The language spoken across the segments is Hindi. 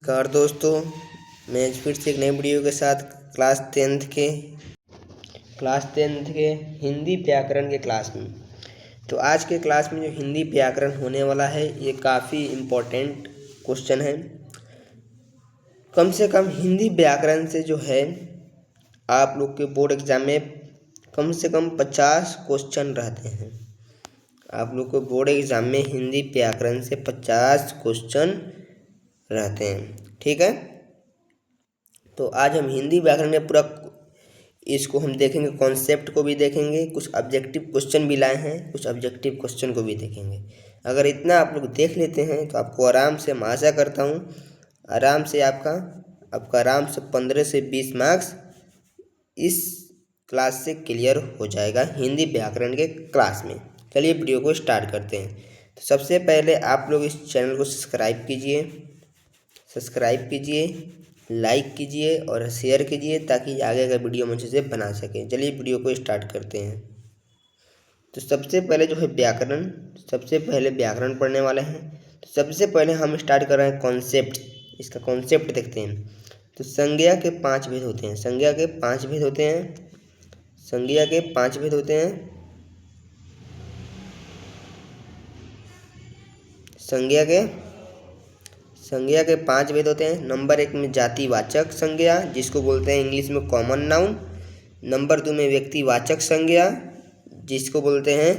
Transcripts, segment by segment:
नमस्कार दोस्तों, मैं फिर से एक नई वीडियो के साथ क्लास टेंथ के हिंदी व्याकरण के क्लास में। तो आज के क्लास में जो हिंदी व्याकरण होने वाला है ये काफ़ी इम्पोर्टेंट क्वेश्चन है। कम से कम हिंदी व्याकरण से जो है आप लोग के बोर्ड एग्जाम में कम से कम 50 क्वेश्चन रहते हैं। आप लोग को बोर्ड एग्जाम में हिंदी व्याकरण से 50 क्वेश्चन रहते हैं, ठीक है। तो आज हम हिंदी व्याकरण में पूरा इसको हम देखेंगे, कॉन्सेप्ट को भी देखेंगे, कुछ ऑब्जेक्टिव क्वेश्चन भी लाए हैं, कुछ ऑब्जेक्टिव क्वेश्चन को भी देखेंगे। अगर इतना आप लोग देख लेते हैं तो आपको आराम से, मैं आशा करता हूँ आराम से आपका आराम से 15 से 20 मार्क्स इस क्लास से क्लियर हो जाएगा हिंदी व्याकरण के क्लास में। चलिए वीडियो को स्टार्ट करते हैं। तो सबसे पहले आप लोग इस चैनल को सब्सक्राइब कीजिए, लाइक कीजिए और शेयर कीजिए ताकि आगे का वीडियो मुझे से बना सकें। चलिए वीडियो को स्टार्ट करते हैं। तो सबसे पहले जो है व्याकरण पढ़ने वाले हैं। तो सबसे पहले हम स्टार्ट कर रहे हैं कॉन्सेप्ट। इसका कॉन्सेप्ट देखते हैं। तो संज्ञा के 5 भेद होते हैं। संज्ञा के 5 भेद होते हैं। संज्ञा के 5 भेद होते हैं। संज्ञा के 5 भेद होते हैं। नंबर 1 में जातिवाचक संज्ञा, जिसको बोलते हैं इंग्लिश में कॉमन नाउन। नंबर 2 में व्यक्तिवाचक संज्ञा, जिसको बोलते हैं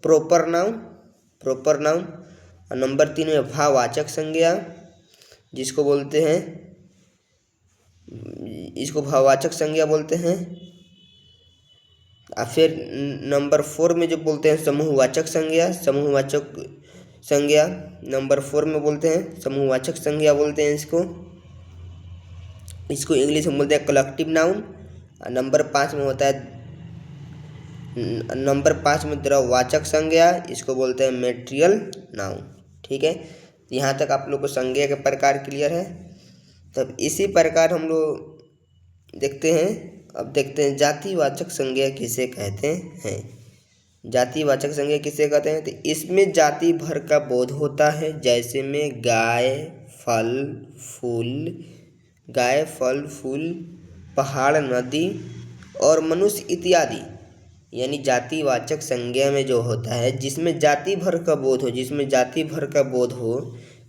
प्रॉपर नाउन। और नंबर 3 में भाववाचक संज्ञा, जिसको बोलते हैं, इसको भाववाचक संज्ञा बोलते हैं। और फिर नंबर 4 में जो बोलते हैं समूहवाचक संज्ञा नंबर 4 में बोलते हैं समूहवाचक संज्ञा बोलते हैं इसको इंग्लिश में बोलते हैं कलेक्टिव नाउन। नंबर 5 में होता है द्रव्यवाचक संज्ञा, इसको बोलते हैं मेटेरियल नाउन, ठीक है। यहाँ तक आप लोग को संज्ञा के प्रकार क्लियर है। तब इसी प्रकार हम लोग देखते हैं जातिवाचक संज्ञा किसे कहते हैं। जातिवाचक संज्ञा किसे कहते हैं? तो इसमें जाति भर का बोध होता है, जैसे में गाय, फल, फूल, पहाड़, नदी और मनुष्य इत्यादि। यानी जातिवाचक संज्ञा में जो होता है जिसमें जाति भर का बोध हो,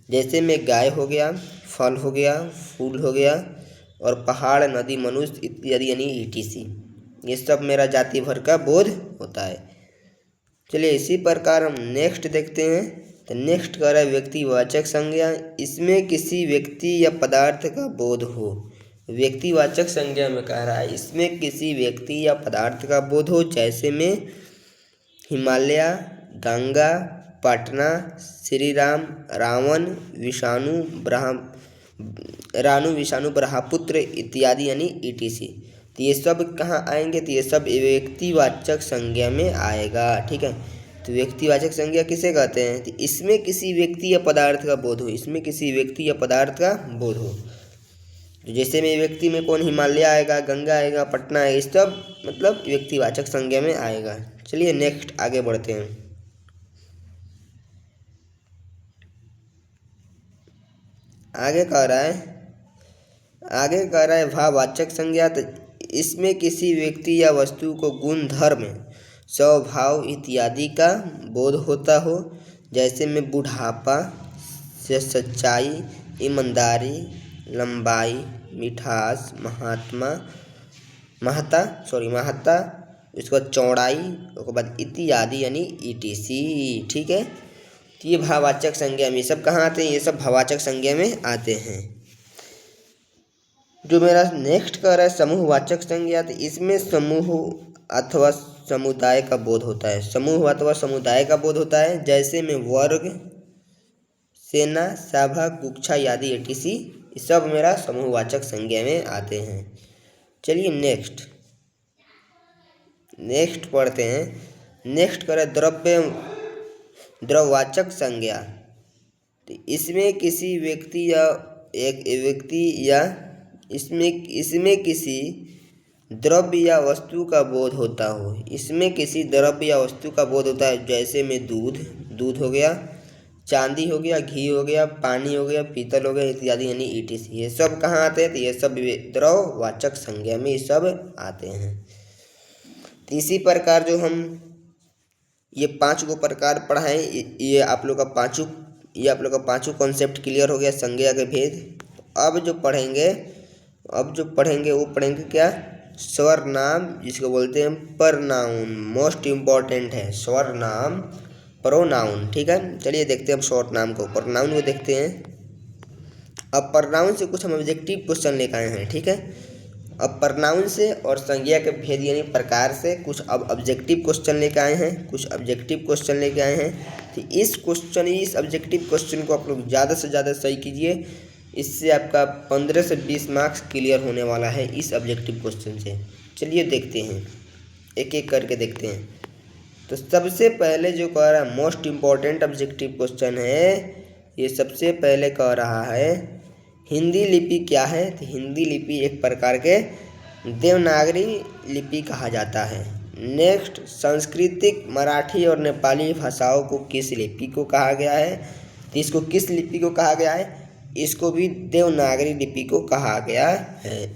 जैसे में गाय हो गया, फल हो गया, फूल हो गया और पहाड़, नदी, मनुष्य इत्यादि यानी ETC, ये सब मेरा जाति भर का बोध होता है। चलिए इसी प्रकार हम नेक्स्ट देखते हैं। तो नेक्स्ट कह रहा है व्यक्तिवाचक संज्ञा, इसमें किसी व्यक्ति या पदार्थ का बोध हो। व्यक्तिवाचक संज्ञा में कह रहा है इसमें किसी व्यक्ति या पदार्थ का बोध हो, जैसे में हिमालय, गंगा, पटना, श्री राम, रावण, विषाणु, ब्रह्मपुत्र इत्यादि यानी ETC। तो ये सब कहाँ आएंगे? तो ये सब व्यक्तिवाचक संज्ञा में आएगा, ठीक है। तो व्यक्तिवाचक संज्ञा किसे कहते हैं? तो इसमें किसी व्यक्ति या पदार्थ का बोध हो। तो जैसे में व्यक्ति में कौन हिमालय आएगा, गंगा आएगा, पटना आएगा, ये सब मतलब व्यक्तिवाचक संज्ञा में आएगा। चलिए नेक्स्ट आगे बढ़ते हैं। आगे कह रहा है भाववाचक संज्ञा। तो इसमें किसी व्यक्ति या वस्तु को गुण, धर्म, स्वभाव इत्यादि का बोध होता हो, जैसे में बुढ़ापा, सच्चाई, ईमानदारी, लंबाई, मिठास, महत्ता, उसके बाद चौड़ाई, उसके बाद इत्यादि यानी ETC, ठीक है। तो ये भाववाचक संज्ञा में सब कहाँ आते हैं? ये सब भाववाचक संज्ञा में आते हैं। जो मेरा नेक्स्ट कह रहा है समूहवाचक संज्ञा, तो इसमें समूह अथवा समुदाय का बोध होता है, जैसे में वर्ग, सेना, सभा, कक्षा आदि ETC, ये सब मेरा समूहवाचक संज्ञा में आते हैं। चलिए नेक्स्ट पढ़ते हैं। नेक्स्ट कह रहा है द्रव्यवाचक संज्ञा। तो इसमें किसी व्यक्ति या इसमें किसी द्रव्य या वस्तु का बोध होता हो। जैसे में दूध हो गया, चांदी हो गया, घी हो गया, पानी हो गया, पीतल हो गया इत्यादि, यानी ईटीसी। ये सब कहाँ आते हैं? तो ये सब द्रववाचक संज्ञा में ये सब आते हैं। तो इसी प्रकार जो हम ये 5 गो प्रकार पढ़ाएं, ये आप लोग का पांचों कॉन्सेप्ट क्लियर हो गया, संज्ञा के भेद। अब जो पढ़ेंगे वो पढ़ेंगे क्या? स्वर्नाम, जिसको बोलते हैं परनाउन। मोस्ट इम्पॉर्टेंट है स्वर्नाम, प्रोनाउन। ठीक है, चलिए देखते हैं हम स्वर्नाम को, प्रोनाउन को देखते हैं। अब प्रोनाउन से कुछ हम ऑब्जेक्टिव क्वेश्चन लेकर आए हैं। ठीक है, अब प्रोनाउन से और संज्ञा के भेद यानी प्रकार से कुछ अब ऑब्जेक्टिव क्वेश्चन लेकर आए हैं, तो इस ऑब्जेक्टिव क्वेश्चन को आप लोग ज़्यादा से ज़्यादा सही कीजिए। इससे आपका 15 से 20 मार्क्स क्लियर होने वाला है इस ऑब्जेक्टिव क्वेश्चन से। चलिए देखते हैं, एक एक करके देखते हैं। तो सबसे पहले जो कह रहा है मोस्ट इम्पॉर्टेंट ऑब्जेक्टिव क्वेश्चन है, ये सबसे पहले कह रहा है हिंदी लिपि क्या है? तो हिंदी लिपि एक प्रकार के देवनागरी लिपि कहा जाता है। नेक्स्ट, सांस्कृतिक मराठी और नेपाली भाषाओं को किस लिपि को कहा गया है? तो इसको किस लिपि को कहा गया है? इसको भी देवनागरी लिपि को कहा गया है।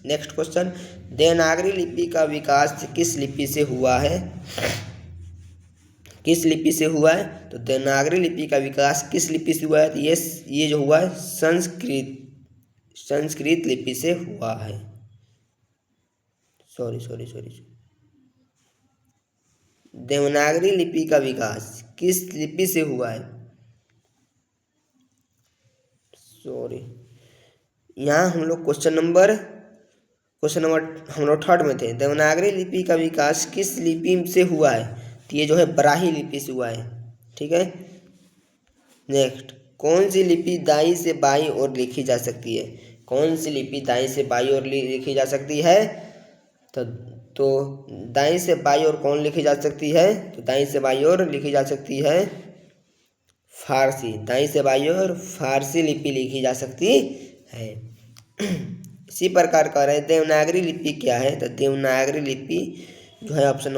नेक्स्ट क्वेश्चन, देवनागरी लिपि का विकास किस लिपि से हुआ है? किस लिपि से हुआ है? तो देवनागरी लिपि का विकास किस लिपि से हुआ है? तो ये जो हुआ है संस्कृत लिपि से हुआ है। सॉरी देवनागरी लिपि का विकास किस लिपि से हुआ है? यहाँ हम लोग क्वेश्चन नंबर हम लोग थर्ड में थे। देवनागरी लिपि का विकास किस लिपि से हुआ है? तो ये जो है ब्राही लिपि से हुआ है। ठीक है, नेक्स्ट, कौन सी लिपि दाईं से बाईं ओर लिखी जा सकती है? कौन सी लिपि दाईं से बाईं ओर लिखी जा सकती है? तो दाईं से बाईं ओर कौन लिखी जा सकती है? तो दाईं से बाईं ओर लिखी जा सकती है फारसी। दाईं से बाईं ओर फारसी लिपि लिखी जा सकती है। इसी प्रकार कह रहे हैं देवनागरी लिपि क्या है? तो देवनागरी लिपि जो है ऑप्शन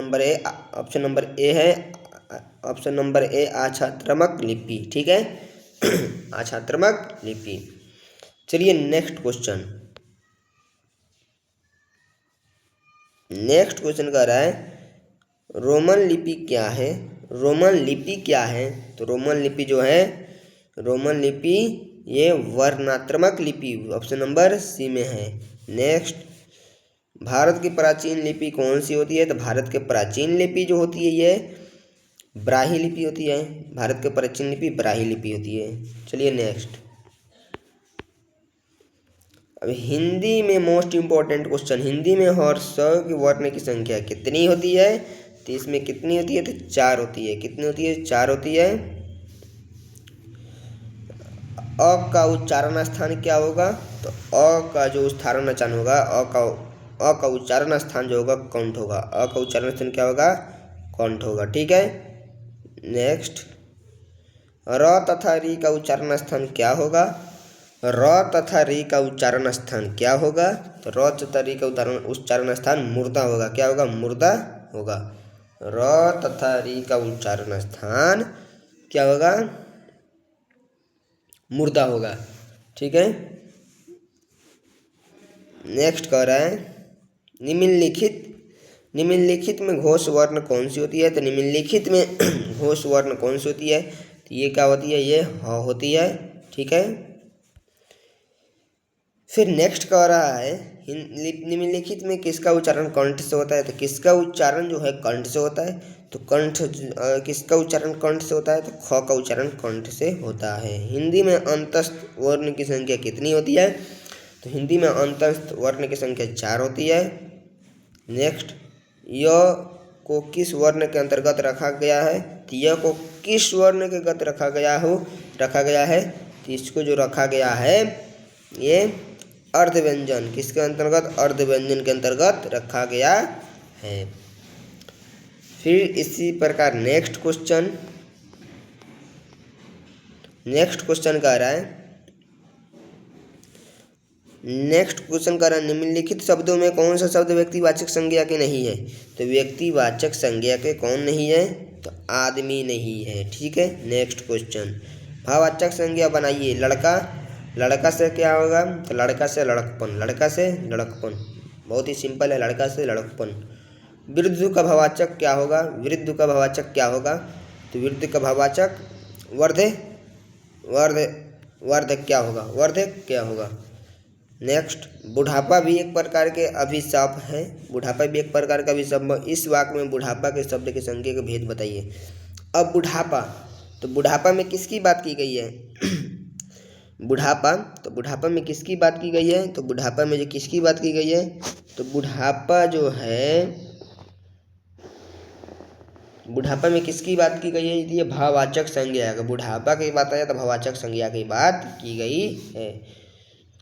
नंबर ए आच्छात्रमक लिपि। ठीक है, आच्छात्रमक लिपि। चलिए नेक्स्ट क्वेश्चन कह रहा है रोमन लिपि क्या है? तो रोमन लिपि ये वर्णात्मक लिपि ऑप्शन नंबर सी में है। नेक्स्ट, भारत की प्राचीन लिपि कौन सी होती है? तो भारत के प्राचीन लिपि जो होती है ये ब्राही लिपि होती है। भारत के प्राचीन लिपि ब्राही लिपि होती है। चलिए नेक्स्ट, अब हिंदी में मोस्ट इम्पॉर्टेंट क्वेश्चन, हिंदी में हर्ष की वर्ण की संख्या कितनी होती है? तो इसमें कितनी होती है? तो 4 होती है। कितनी होती है? 4 होती है। अ का उच्चारण स्थान क्या होगा? तो अ का जो उच्चारण स्थान होगा, अ का उच्चारण स्थान जो होगा कंठ होगा। अ का उच्चारण स्थान क्या होगा? कंठ होगा। ठीक है, नेक्स्ट, र तथा री का उच्चारण स्थान क्या होगा? र तथा री का उच्चारण स्थान क्या होगा? तो र तथा री का उच्चारण स्थान मूर्धा होगा। क्या होगा? मूर्धा होगा। र तथा री का उच्चारण स्थान क्या होगा? मूर्धा होगा। ठीक है, नेक्स्ट कह रहा है निम्नलिखित में घोष वर्ण कौन सी होती है? तो निम्नलिखित में घोष वर्ण कौन सी होती है? तो ये क्या होती है? ये ह होती है। ठीक है, फिर नेक्स्ट कह रहा है निम्नलिखित में किसका उच्चारण कंठ से होता है? तो किसका उच्चारण जो है कंठ से होता है? तो किसका उच्चारण कंठ से होता है? तो ख का उच्चारण कंठ से होता है। हिंदी में अंतस्थ वर्ण की संख्या कितनी होती है? तो हिंदी में अंतस्थ वर्ण की संख्या 4 होती है। नेक्स्ट, य को किस वर्ण के अंतर्गत रखा गया है? तो य को किस वर्ण के अंतर्गत रखा गया है? तो इसको जो रखा गया है ये अर्धव्यंजन, किसके अंतर्गत? अर्धव्यंजन के अंतर्गत रखा गया है। फिर इसी प्रकार नेक्स्ट क्वेश्चन कह रहा है निम्नलिखित शब्दों में कौन सा शब्द व्यक्तिवाचक संज्ञा के नहीं है? तो व्यक्तिवाचक संज्ञा के कौन नहीं है? तो आदमी नहीं है। ठीक है, नेक्स्ट क्वेश्चन, भाववाचक संज्ञा बनाइए। लड़का, लड़का से क्या होगा, तो लड़का से लड़कपन, लड़का से लड़कपन, बहुत ही सिंपल है, लड़का से लड़कपन। वृद्ध का भाववाचक क्या होगा, वृद्ध का भाववाचक क्या होगा, तो वृद्ध का भाववाचक वर्धे, वर्ध वर्ध क्या होगा, वर्ध क्या होगा। नेक्स्ट, बुढ़ापा भी एक प्रकार के अभिशाप है, बुढ़ापा भी एक प्रकार का अभिशाप। इस वाक्य में बुढ़ापा के शब्द के संज्ञा के भेद बताइए। अब बुढ़ापा, तो बुढ़ापा में किसकी बात की गई है बुढ़ापा, तो बुढ़ापा में किसकी बात की गई है, तो बुढ़ापा में जो किसकी बात की गई है, तो बुढ़ापा जो है, बुढ़ापा में किसकी बात की गई है, ये भाववाचक संज्ञा है। बुढ़ापा की बात आया तो भाववाचक संज्ञा की बात की गई है।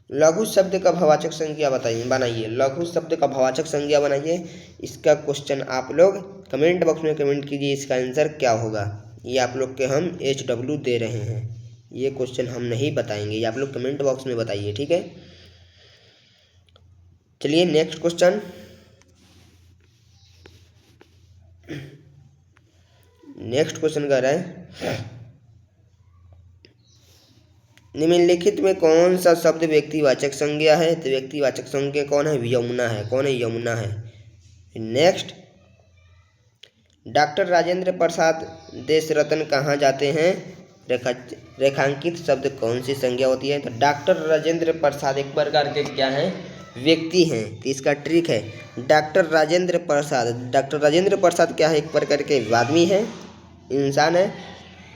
लघु शब्द का भाववाचक संज्ञा बताइए, बनाइए। लघु शब्द का भाववाचक संज्ञा बनाइए। इसका क्वेश्चन आप लोग कमेंट बॉक्स में कमेंट कीजिए, इसका आंसर क्या होगा। ये आप लोग के हम HW दे रहे हैं, ये क्वेश्चन हम नहीं बताएंगे, ये आप लोग कमेंट बॉक्स में बताइए। ठीक है, चलिए नेक्स्ट क्वेश्चन, नेक्स्ट क्वेश्चन कर रहे हैं, निम्नलिखित में कौन सा शब्द व्यक्तिवाचक संज्ञा है, तो व्यक्तिवाचक संज्ञा कौन है, यमुना है। कौन है, यमुना है। नेक्स्ट, डॉक्टर राजेंद्र प्रसाद देश रत्न कहाँ जाते हैं, रेखांकित शब्द कौन सी संज्ञा होती है, तो डॉक्टर राजेंद्र प्रसाद एक प्रकार के क्या हैं, व्यक्ति हैं। तो इसका ट्रिक है, डॉक्टर राजेंद्र प्रसाद, डॉक्टर राजेंद्र प्रसाद क्या है, एक प्रकार के आदमी है, इंसान है,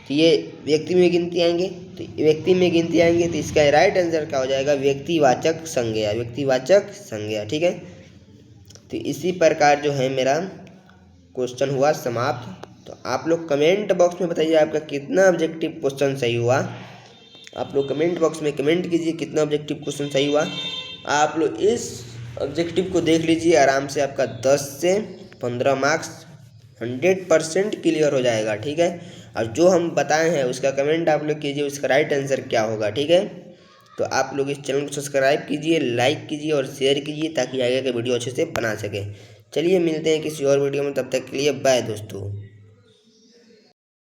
तो ये व्यक्ति में गिनती आएंगे, तो व्यक्ति में गिनती आएंगे, तो इसका राइट आंसर क्या हो जाएगा, व्यक्तिवाचक संज्ञा, व्यक्तिवाचक संज्ञा। ठीक है, तो इसी प्रकार जो है मेरा क्वेश्चन हुआ समाप्त। तो आप लोग कमेंट बॉक्स में बताइए आपका कितना ऑब्जेक्टिव क्वेश्चन सही हुआ। आप लोग कमेंट बॉक्स में कमेंट कीजिए कितना ऑब्जेक्टिव क्वेश्चन सही हुआ। आप लोग इस ऑब्जेक्टिव को देख लीजिए, आराम से आपका 10 से 15 मार्क्स 100% क्लियर हो जाएगा। ठीक है, और जो हम बताए हैं उसका कमेंट आप लोग कीजिए, उसका राइट आंसर क्या होगा। ठीक है, तो आप लोग इस चैनल को सब्सक्राइब कीजिए, लाइक कीजिए और शेयर कीजिए, ताकि आगे का वीडियो अच्छे से बना सके। चलिए मिलते हैं किसी और वीडियो में, तब तक के लिए बाय दोस्तों।